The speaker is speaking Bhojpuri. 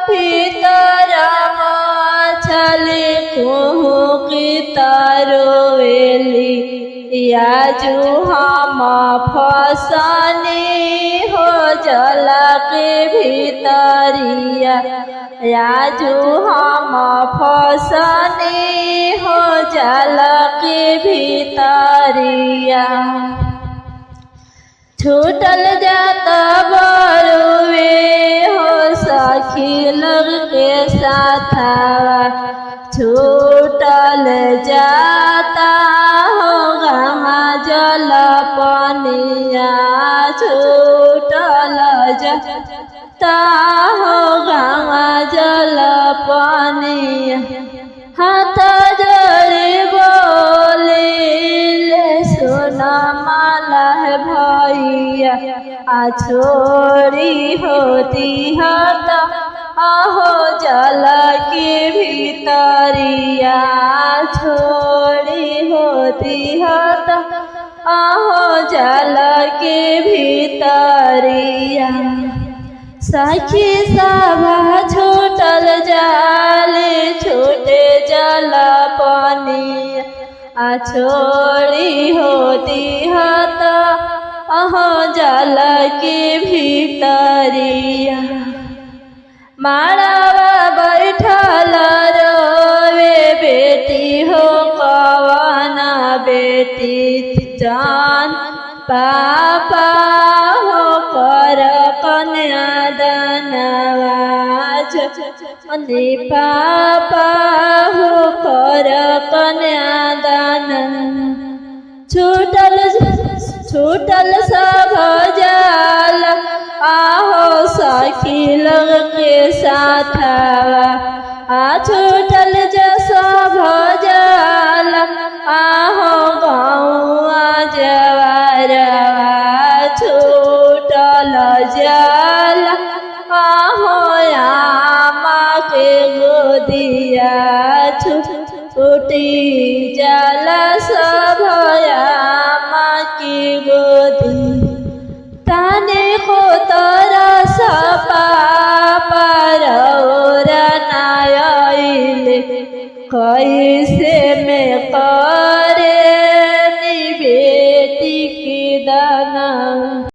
भीतर छले कुहुकी तरोवेली याजू हम फसनी हो जल के भीतरिया याजू हम फसनी हो जल के भीतरिया छूटल जाता बरुए हो सखी लोग के साथवा छूटल जाता हो गंगा जल पनिया छूटल जाता हो गंगा जल पनिया हाथ जोड़ी बोले सोना माला भैया छोड़ी होती हत आहो जल के भीतरिया छोड़ी होती हत आहो जल के भीतरिया सखी सभा छूटल जाले छूटे जल पनिया छोड़ी होती हत अहो जल के भीतरिया माड़वा बैठल रोवे बेटी हो कवना बेटी जान पापा हो कर कन्यादानवाज अनि पापा हो कर कन्यादान छूटल सब जाल आहो सखी लोग के साथवा छूटल सब जाल आहो गौआ जवारवा छूटल जाल आहो आमा के गोदिया छूटी जाल सब आमा की गोदी ताने को तोरा सपा पर नायले कई